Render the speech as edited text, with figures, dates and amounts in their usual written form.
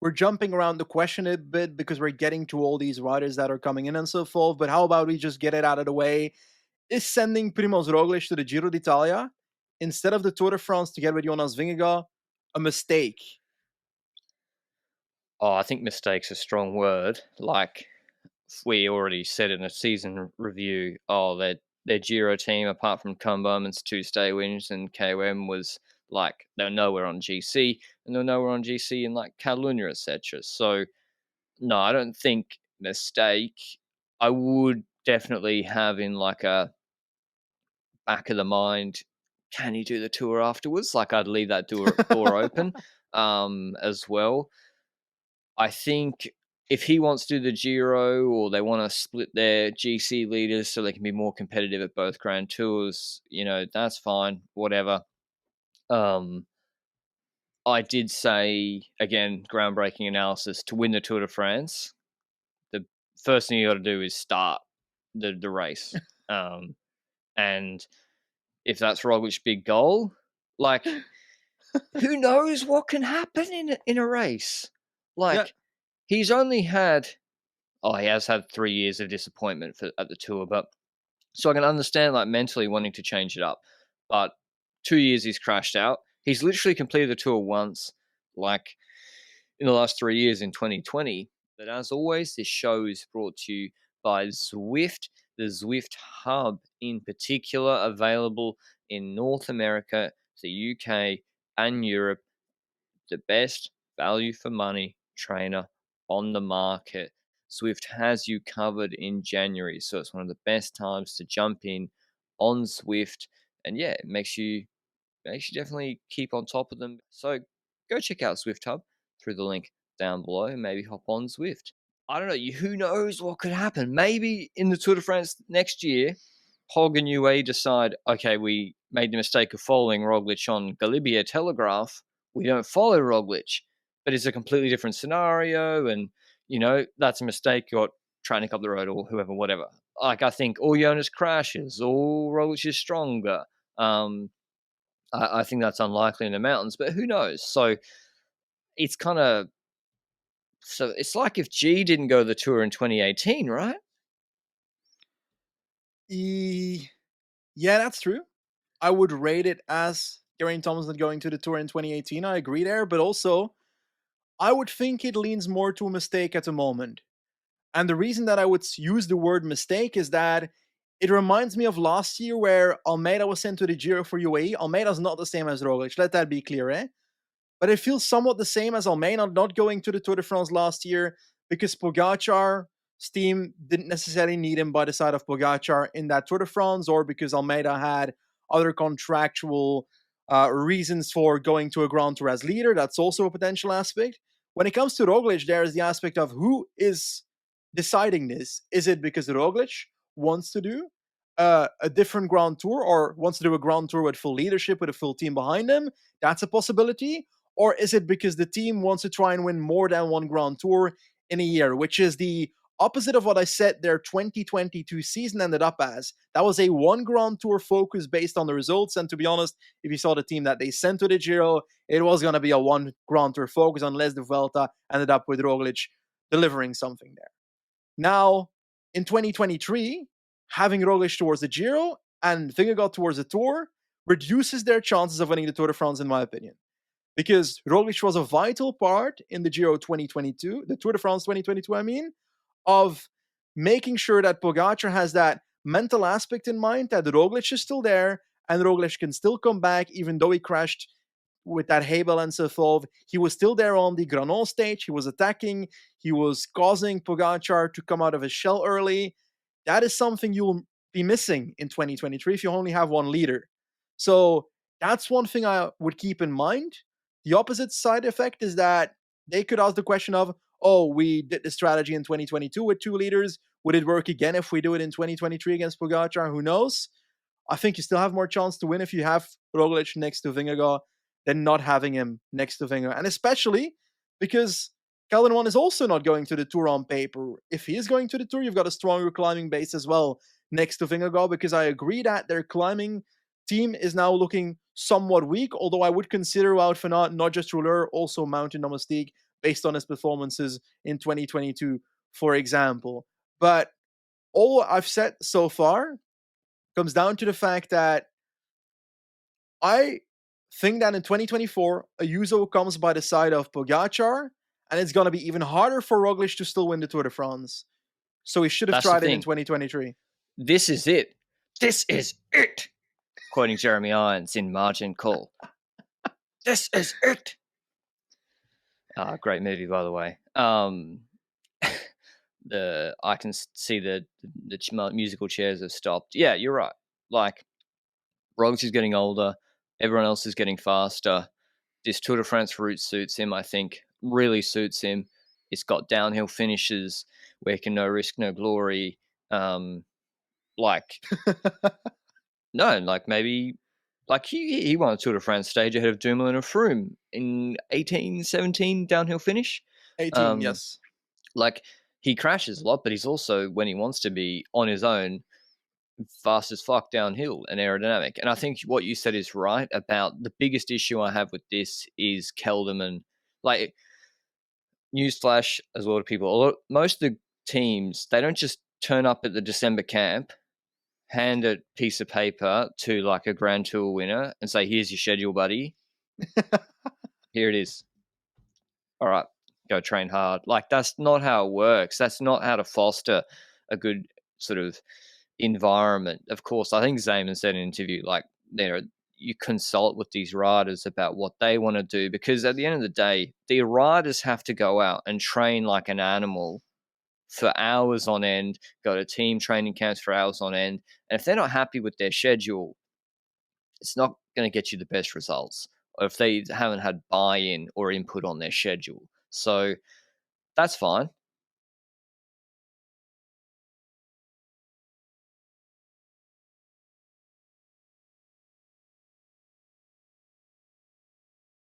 we're jumping around the question a bit because we're getting to all these riders that are coming in and so forth. But how about we just get it out of the way? Is sending Primoz Roglic to the Giro d'Italia instead of the Tour de France together with Jonas Vingegaard a mistake? Oh, I think mistake's a strong word. Like we already said in a season review, their Giro team, apart from Cam Bowman's 2 stay wins and KOM, was like they're nowhere on GC and they're nowhere on GC in like Catalunya, etc. So no, I don't think mistake. I would definitely have in like a back of the mind, can he do the tour afterwards? Like I'd leave that door open as well. I think if he wants to do the Giro or they want to split their GC leaders so they can be more competitive at both Grand Tours, that's fine, whatever. Um, I did say, again, groundbreaking analysis, to win the Tour de France, the first thing you got to do is start the race. And if that's Roglic's big goal, like, who knows what can happen in a race? Yeah, Like, he's only had he has had 3 years of disappointment at the tour, but so I can understand like mentally wanting to change it up. But 2 years he's crashed out. He's literally completed the tour once, like in the last 3 years in 2020. But as always, this show is brought to you by Zwift, the Zwift hub in particular, available in North America, the UK, and Europe. The best value for money trainer on the market. Zwift has you covered in January, so it's one of the best times to jump in on Zwift, and yeah, it makes you definitely keep on top of them. So go check out Zwift Hub through the link down below, and maybe hop on Zwift. I don't know. Who knows what could happen? Maybe in the Tour de France next year, Pog and UAE decide, okay, we made the mistake of following Roglic on Galibier Telegraph. We don't follow Roglic, but it's a completely different scenario, and that's a mistake. You got training up the road or whoever, whatever. Like I think all Jonas crashes, all Roglic is stronger. I think that's unlikely in the mountains, but who knows? So it's kind of it's like if G didn't go to the tour in 2018, right? yeah, that's true. I would rate it as Geraint Thomas not going to the tour in 2018. I agree there, but also I would think it leans more to a mistake at the moment. And the reason that I would use the word mistake is that it reminds me of last year where Almeida was sent to the Giro for UAE. Almeida's not the same as Roglic, let that be clear, eh? But it feels somewhat the same as Almeida not going to the Tour de France last year because Pogacar's team didn't necessarily need him by the side of Pogacar in that Tour de France, or because Almeida had other contractual reasons for going to a Grand Tour as leader. That's also a potential aspect. When it comes to Roglic, there is the aspect of who is deciding this. Is it because Roglic wants to do a different Grand Tour or wants to do a Grand Tour with full leadership, with a full team behind him? That's a possibility. Or is it because the team wants to try and win more than one Grand Tour in a year, which is the opposite of what I said their 2022 season ended up as? That was a one Grand Tour focus based on the results. And to be honest, if you saw the team that they sent to the Giro, it was going to be a one Grand Tour focus unless the Vuelta ended up with Roglic delivering something there. Now, in 2023, having Roglic towards the Giro and Vingegaard towards the Tour reduces their chances of winning the Tour de France, in my opinion. Because Roglic was a vital part in the Giro 2022, the Tour de France 2022, of making sure that Pogacar has that mental aspect in mind, that Roglic is still there, and Roglic can still come back, even though he crashed with that Hebel and so forth. He was still there on the Granon stage. He was attacking. He was causing Pogacar to come out of his shell early. That is something you'll be missing in 2023 if you only have one leader. So that's one thing I would keep in mind. The opposite side effect is that they could ask the question of, oh, we did the strategy in 2022 with two leaders. Would it work again if we do it in 2023 against Pogacar? Who knows? I think you still have more chance to win if you have Roglic next to Vingegaard than not having him next to Vingegaard. And especially because Calvin One is also not going to the Tour on paper. If he is going to the Tour, you've got a stronger climbing base as well next to Vingegaard, because I agree that their climbing team is now looking somewhat weak, although I would consider Wout van Aert, not just Rouleur, also Mountain Domestique based on his performances in 2022, for example. But all I've said so far comes down to the fact that I think that in 2024, Ayuso comes by the side of Pogacar, and it's going to be even harder for Roglic to still win the Tour de France. So he should have That's the tried it in thing. 2023. This is it. This is it. Quoting Jeremy Irons in Margin Call. This is it. Great movie, by the way. I can see the musical chairs have stopped. Yeah, you're right. Like, Roglic is getting older. Everyone else is getting faster. This Tour de France route suits him, I think. Really suits him. It's got downhill finishes where he can no risk, no glory. Like, no, like maybe, like he won a Tour de France stage ahead of Dumoulin and Froome in 18-17 downhill finish. 18, yes. Like, he crashes a lot, but he's also, when he wants to be on his own, fast as fuck downhill and aerodynamic. And I think what you said is right about the biggest issue I have with this is Kelderman. Like, newsflash as well to people, most of the teams, they don't just turn up at the December camp, hand a piece of paper to like a Grand Tour winner and say, here's your schedule, buddy. Here it is. All right, go train hard. Like, that's not how it works. That's not how to foster a good sort of environment. Of course, I think Zeman said in an interview, like, you consult with these riders about what they want to do, because at the end of the day, the riders have to go out and train like an animal for hours on end, go to team training camps for hours on end. And if they're not happy with their schedule, it's not going to get you the best results, or if they haven't had buy-in or input on their schedule. So that's fine.